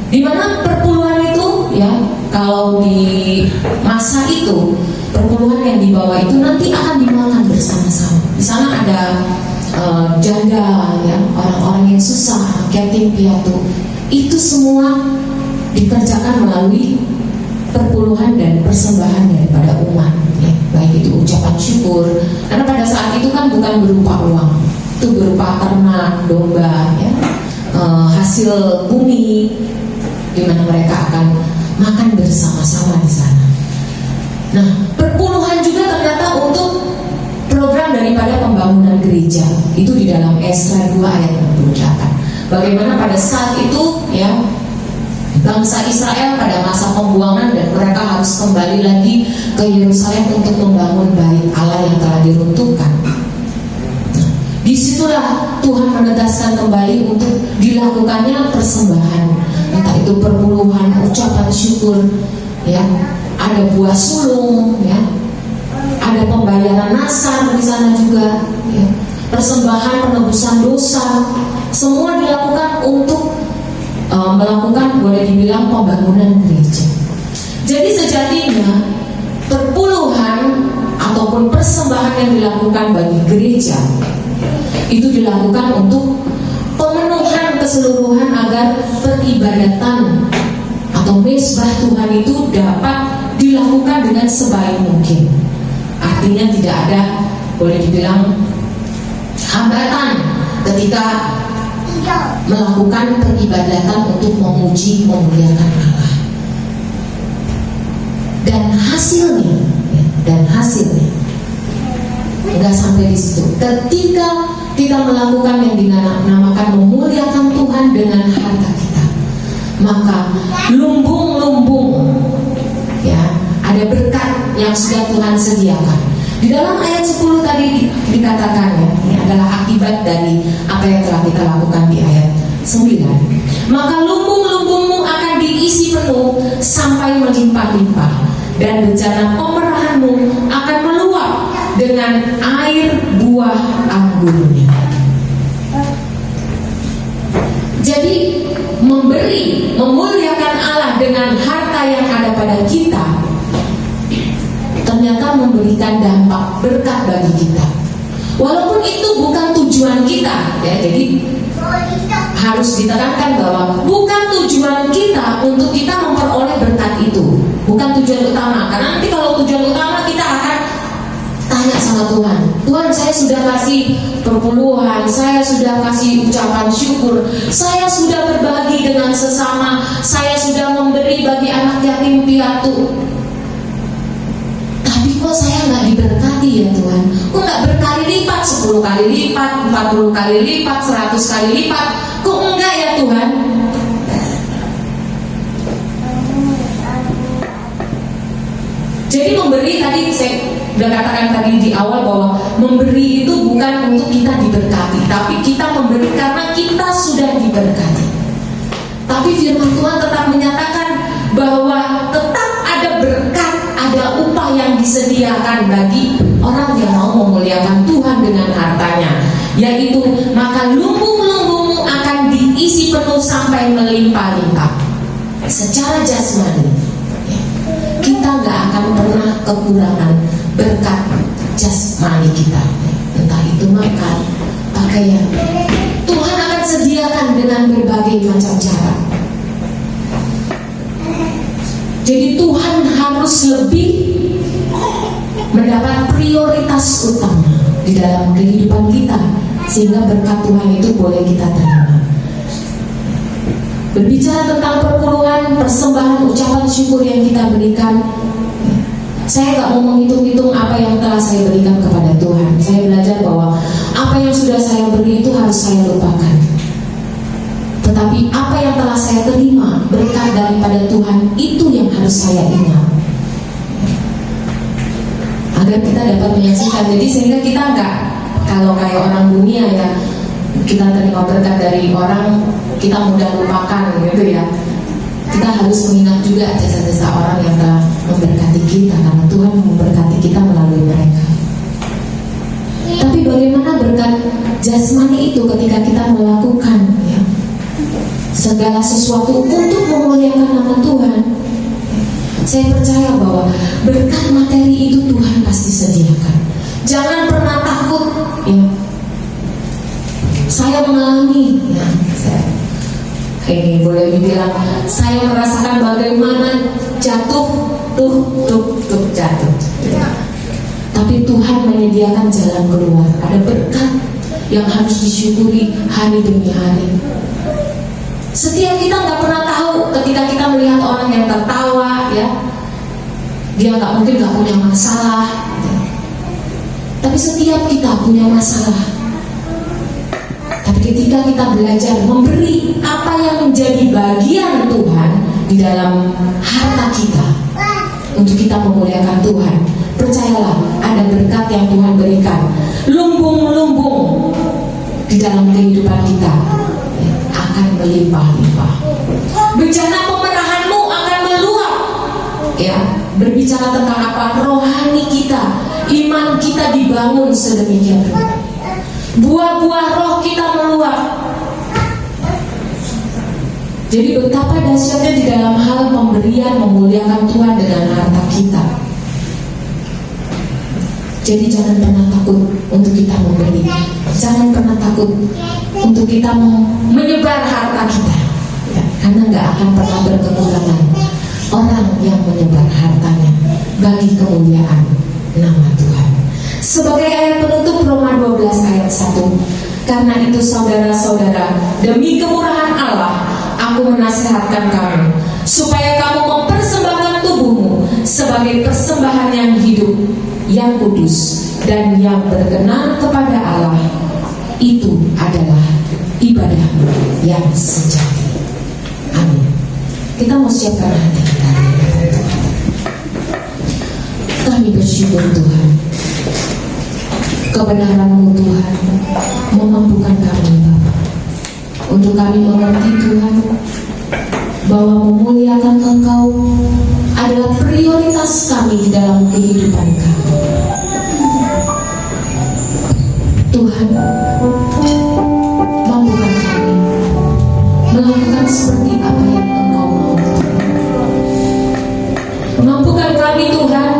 di mana perpuluhan itu, ya, kalau di masa itu perpuluhan yang dibawa itu nanti akan dimakan bersama-sama. Di sana ada janda, ya, orang-orang yang susah, yatim piatu, itu semua dikerjakan melalui perpuluhan dan persembahan daripada umat, ya, baik itu ucapan syukur, karena pada saat itu kan bukan berupa uang, itu berupa ternak, domba, ya, hasil bumi, di mana mereka akan makan bersama-sama di sana. Nah, perpuluhan juga ternyata untuk program daripada pembangunan gereja, itu di dalam Esra 2 ayat 68. Bagaimana pada saat itu, ya, bangsa Israel pada masa pembuangan dan mereka harus kembali lagi ke Yerusalem untuk membangun bait Allah yang telah diruntuhkan. Disitulah Tuhan menegaskan kembali untuk dilakukannya persembahan, entah itu perpuluhan, ucapan syukur, ya, ada buah sulung, ya, ada pembayaran nasar di sana juga, ya, persembahan penebusan dosa, semua dilakukan untuk melakukan, boleh dibilang, pembangunan gereja. Jadi sejatinya perpuluhan ataupun persembahan yang dilakukan bagi gereja itu dilakukan untuk pemenuhan keseluruhan agar peribadatan atau mezbah Tuhan itu dapat dilakukan dengan sebaik mungkin. Artinya tidak ada, boleh dibilang, hambatan ketika melakukan peribadatan untuk memuji, memuliakan Allah. Dan hasilnya nggak sampai di situ. Ketika kita melakukan yang dinamakan memuliakan Tuhan dengan harta kita, maka lumbung-lumbung, ya, ada berkat yang sudah Tuhan sediakan. Di dalam ayat 10 tadi dikatakan, ya, ini adalah akibat dari apa yang telah kita lakukan di ayat 9. Maka lumbung-lumbungmu akan diisi penuh sampai melimpah-limpah, dan bejana pemerahanmu akan meluap dengan air buah anggurnya. Jadi memberi, memuliakan Allah dengan harta yang ada pada kita ternyata memberikan dampak berkat bagi kita. Walaupun itu bukan tujuan kita, ya, jadi harus ditekankan bahwa bukan tujuan kita untuk kita memperoleh berkat itu, bukan tujuan utama. Karena nanti kalau tujuan utama kita akan tanya sama Tuhan, Tuhan saya sudah kasih perpuluhan, saya sudah kasih ucapan syukur, saya sudah berbagi dengan sesama, saya sudah memberi bagi anak yatim piatu, tapi kok saya nggak diberkati ya Tuhan? Kok nggak berkali lipat, 10 kali lipat, 40 kali lipat, 100 kali lipat? Kok enggak ya Tuhan? Jadi memberi, tadi saya udah katakan tadi di awal bahwa memberi itu bukan untuk kita diberkati, tapi kita memberi karena kita sudah diberkati. Tapi firman Tuhan tetap menyatakan bahwa tetap ada berkat, ada upah yang disediakan bagi orang yang mau memuliakan Tuhan dengan hartanya, yaitu maka lumbung-lumbungmu akan diisi penuh sampai melimpah-limpah. Secara jasmani kita nggak akan pernah kekurangan berkat jasmani kita, entah itu makan, pakaian. Tuhan akan sediakan dengan berbagai macam cara. Jadi Tuhan harus lebih mendapat prioritas utama di dalam kehidupan kita, sehingga berkat Tuhan itu boleh kita terima. Berbicara tentang perpuluhan, persembahan, ucapan syukur yang kita berikan, saya nggak mau menghitung-hitung apa yang telah saya berikan kepada Tuhan. Saya belajar bahwa apa yang sudah saya beri itu harus saya lupakan. Tetapi apa yang telah saya terima berkat daripada Tuhan, itu yang harus saya ingat, agar kita dapat menyaksikan. Jadi sehingga kita nggak, kalau kayak orang dunia ya, kita terima berkat dari orang, kita mudah lupakan gitu ya. Kita harus mengingat juga jasa-jasa orang yang telah memberkati kita, karena Tuhan memberkati kita melalui mereka. Tapi bagaimana berkat jasmani itu ketika kita melakukan ya, segala sesuatu untuk memuliakan nama Tuhan? Saya percaya bahwa berkat materi itu Tuhan pasti sediakan. Jangan pernah takut ya. Saya mengalami ya, ini boleh dibilang saya merasakan bagaimana jatuh jatuh ya. Tapi Tuhan menyediakan jalan keluar. Ada berkat yang harus disyukuri hari demi hari. Setiap kita nggak pernah tahu ketika kita melihat orang yang tertawa ya, dia mungkin nggak punya masalah ya. Tapi setiap kita punya masalah. Tapi ketika kita belajar memberi apa yang menjadi bagian Tuhan di dalam harta kita untuk kita memuliakan Tuhan, percayalah ada berkat yang Tuhan berikan, lumbung-lumbung di dalam kehidupan kita akan melimpah-limpah. Bejana pemerahanmu akan meluap ya. Berbicara tentang apa? Rohani kita, iman kita dibangun sedemikian rupa. Buah-buah roh kita meluap. Jadi betapa dahsyatnya di dalam hal pemberian memuliakan Tuhan dengan harta kita. Jadi jangan pernah takut untuk kita memberi. Jangan pernah takut untuk kita menyebar harta kita ya, karena nggak akan pernah berkekurangan orang yang menyebar hartanya bagi kemuliaan nama Tuhan. Sebagai ayat penutup Roma 12 ayat 1, karena itu saudara-saudara, demi kemurahan Allah, aku menasihatkan kamu, supaya kamu mempersembahkan tubuhmu sebagai persembahan yang hidup, yang kudus, dan yang berkenan kepada Allah. Itu adalah ibadahmu yang sejati. Amin. Kita mau siapkan hati kita. Kami bersyukur Tuhan, kebenaran-Mu Tuhan memampukan kami Bapa. untuk kami mengerti Tuhan bahwa memuliakan Engkau adalah prioritas kami di dalam kehidupan kami. Tuhan, mampukan kami melakukan seperti apa yang Engkau mau. Mampukan kami Tuhan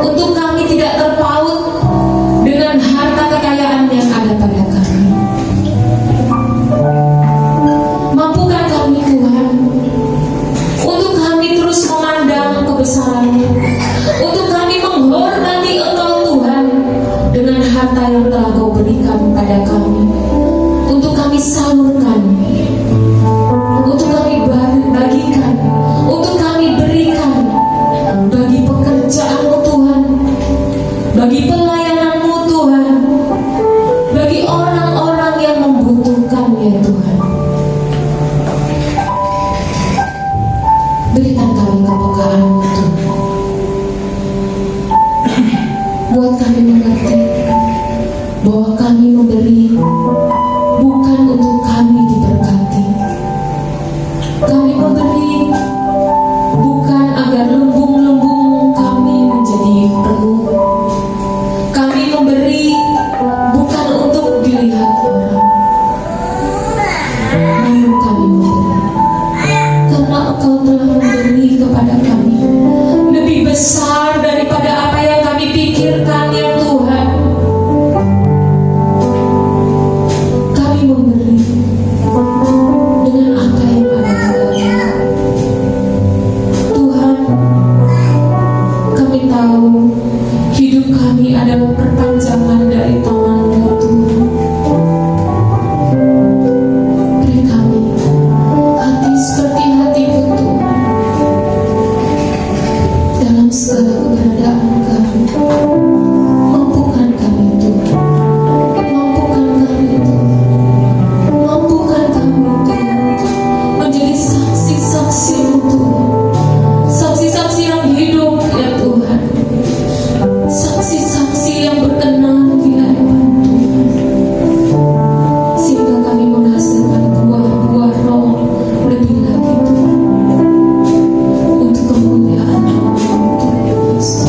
untuk kami tidak terpaut dengan harta kekayaan yang ada pada kami. Mampukan kami Tuhan untuk kami terus memandang kebesaran-Mu, untuk kami menghormati Engkau Tuhan dengan harta yang telah Kau berikan pada kami, untuk kami salurkan, untuk kami bagikan, untuk kami berikan bagi pekerjaan-Mu Tuhan, bagi pelayanan-Mu Tuhan, bagi orang-orang yang membutuhkan ya Tuhan. Berikan kami kepekaan-Mu Tuhan. Buat kami mengerti bahwa kami memberi bukan untuk kami diberkati. Kami memberi bukan agar lumbung-lumbung kami menjadi penuh. Kami memberi bukan untuk dilihat orang, namun kami memberi karena Engkau telah memberi kepada kami lebih besar daripada apa yang kami pikirkan ya Tuhan. Kami memberi dengan apa yang ada pada kami. Tuhan, kami tahu hidup kami adalah perpanjangan dari tangan-Mu Tuhan. Beri kami hati seperti hati-Mu Tuhan dalam segala keberadaan kami. Mampukan kami Tuhan, mampukan kami Tuhan, mampukan kami Tuhan menjadi saksi-saksi-Mu Tuhan, saksi-saksi yang hidup ya Tuhan, saksi-saksi yang berkenan di hadapan Tuhan, sehingga kami menghasilkan buah-buah roh lebih lagi Tuhan, untuk kemuliaan nama-Mu Tuhan Yesus.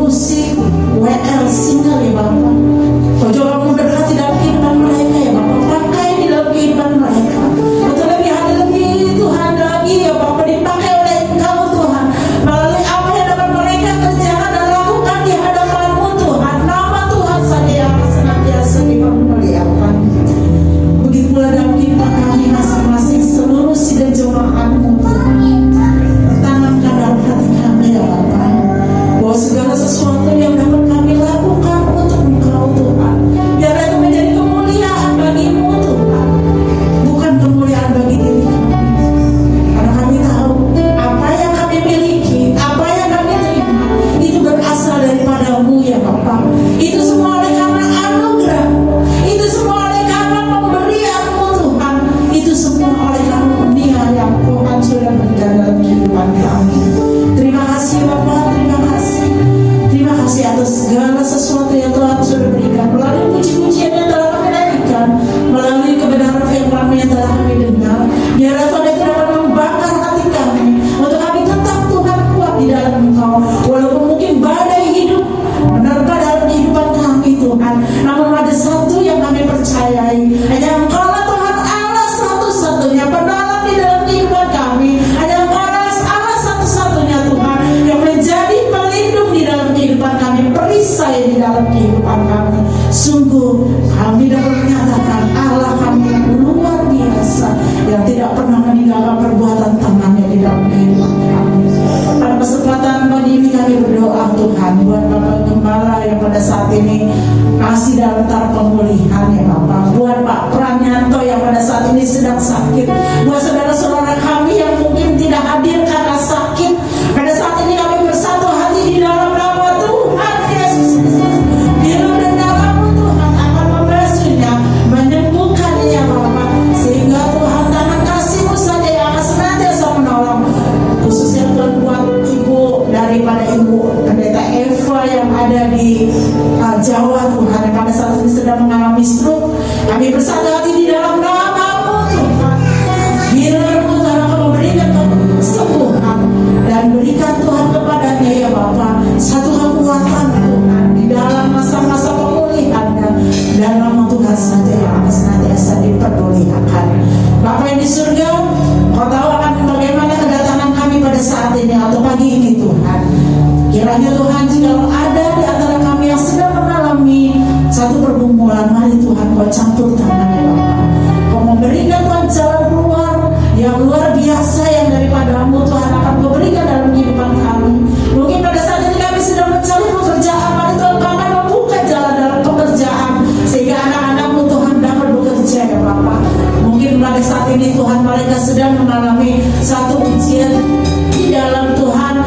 musik, WL, singer ya Bapak. Kau juga memberkati dalam kehidupan mereka ya Bapak. Pakai di dalam kehidupan mereka. Untuk lebih ada lebih Tuhan lagi ya Bapak, dipakai oleh Engkau Tuhan. Melalui apa yang dapat mereka kerjakan dan lakukan di hadapan-Mu Tuhan. Nama Tuhan saja yang senantiasa dipermuliakan. Begitu pula dalam kehidupan kami masing-masing, seluruh sidang jemaat-Mu Tuhan. Tanamkan dalam hati kami ya Bapak, bahwa segala sesuatu yang dapat kami lakukan untuk Engkau Tuhan, biar itu menjadi kemuliaan bagi-Mu Tuhan, bukan kemuliaan bagi diri kami. Karena kami tahu apa yang kami miliki, apa yang kami terima, itu berasal daripada-Mu ya Bapak. Itu semua oleh karena anugerah, itu semua oleh karena pemberian-Mu Tuhan, itu semua oleh karunia yang Tuhan sudah berikan dalam kehidupan kami. Terima kasih Bapak, terima kasih. Terima kasih atas segala sesuatu yang Tuhan sudah berikan, melalui puji-pujian yang telah kami nyanyikan, melalui kebenaran firman-Mu yang telah kami dengar. Biarlah Tuhan itu dapat membakar hati kami, untuk kami tetap Tuhan kuat di dalam Engkau. Walaupun mungkin badai hidup menerpa dalam kehidupan kami Tuhan, namun ada satu yang kami percayai, hanya Engkau lah Tuhan Allah satu-satunya penolong di dalam kehidupan kami. Hanya Engkau lah Allah satu-satunya Tuhan yang menjadi pelindung di dalam kehidupan kami, perisai di dalam kehidupan kami. Sungguh kami dapat menyatakan Allah kami yang luar biasa, yang tidak pernah meninggalkan perbuatan tangannya di dalam kehidupan kami. Pada kesempatan pagi ini kami berdoa Tuhan buat Bapak Gembala yang pada saat ini masih dalam tahap pemulihan ya Bapak, buat Pak Pranyanto yang pada saat ini sedang sakit, buat saudara-saudara kami yang mungkin tidak hadir karena sakit. Pada saat ini kami bersatu hati di dalam nama Tuhan Yesus Kristus. Biarlah dan darah-Mu Tuhan akan membasuhnya, menyembuhkannya ya Bapak, sehingga Tuhan tangan kasih-Mu saja yang akan senantiasa menolong. Khususnya Tuhan buat ibu daripada Ibu Pendeta Eva yang ada di Jawa Tuhan, yang pada saat ini sedang mengalami stroke. Kami bersatu hati di dalam nama-Mu Tuhan. Biarlah Tuhan akan memberikan kesembuhan dan berikan Tuhan kepadanya ya Bapak satu kekuatan Tuhan di dalam masa-masa pemulihannya, dan nama Tuhan saja yang akan senantiasa dipermuliakan. Bapak yang di surga, Kau tahu akan bagaimana kedatangan kami pada saat ini atau pagi ini Tuhan. Kiranya Tuhan, jika ada di antara kami yang sedang mengalami satu pergumulan, mari Tuhan Kau campur tangannya Bapak. Kau memberikan Tuhan jalan keluar yang luar biasa yang daripada-Mu Tuhan akan Kau berikan dalam kehidupan kami. Mungkin pada saat ini kami sedang mencari pekerjaan, mari Tuhan Kau akan membuka jalan dalam pekerjaan, sehingga anak-anak-Mu Tuhan dapat bekerja ya Bapak. Mungkin pada saat ini Tuhan mereka sedang mengalami satu ujian di dalam Tuhan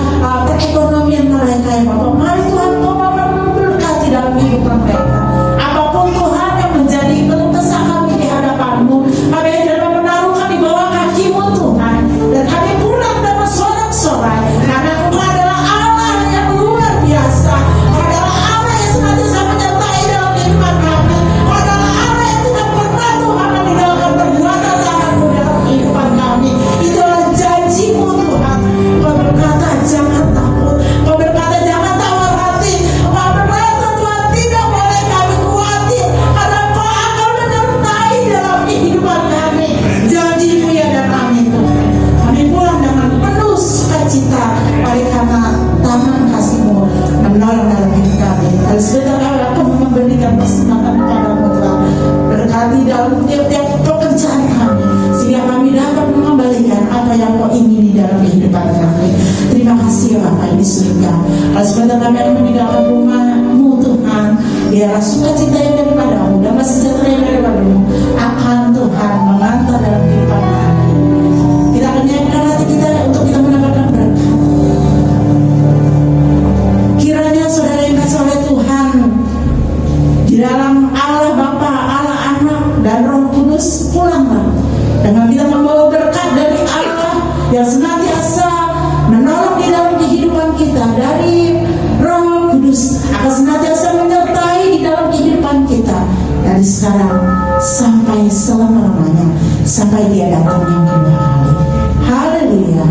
perekonomian mereka ya Bapak. Mari Tuhan Kau akan memberkati dalam kehidupan mereka. Apapun Tuhan yang menjadi keluh kesah kami di hadapan-Mu, kami dapat menaruhkan di bawah kaki-Mu Tuhan, dan kami pulang dengan sorak-sorai, karena Engkau adalah Allah yang luar biasa. Engkau adalah Allah yang senantiasa menyertai dalam kehidupan kami. Engkau adalah Allah yang tidak pernah Tuhan meninggalkan perbuatan tangan-Mu dalam kehidupan kami. Itulah janji-Mu Tuhan. Engkau berkata jangan takut, Engkau berkata jangan tawar hati, Engkau berkata Tuhan tidak boleh kami khawatir, karena Engkau akan menyertai dalam kehidupan kami. Janji-Mu ya dan amin Tuhan. Kami pulang dengan penuh sukacita oleh karena tangan kasih-Mu menolong dalam hidup kami. Kalau sebentar kami akan memberikan persembahan kepada-Mu Tuhan. Berkati dalam tiap-tiap pekerjaan kami, sehingga kami dapat mengembalikan apa yang Kau ingini dalam kehidupan kami. Terima kasih ya Bapak yang di surga. Kalau sebentar kami akan meninggalkan rumah-Mu Tuhan, biarlah sukacita yang daripada-Mu, damai sejahtera yang daripada-Mu akan Tuhan mengantar dalam kehidupan kami. Kita akan nyanyikan hati kita untuk kita mendapatkan berkat. Kiranya saudara yang kasih oleh Tuhan, di dalam Allah Bapa, Allah Anak, dan Roh Kudus, pulanglah dengan kita membawa berkat dari Allah yang senantiasa menolong di dalam kehidupan kita, dari Roh Kudus akan senantiasa menyertai di dalam kehidupan kita dari sekarang sampai selama-lamanya, sampai Dia datang yang kedua kali. Haleluya.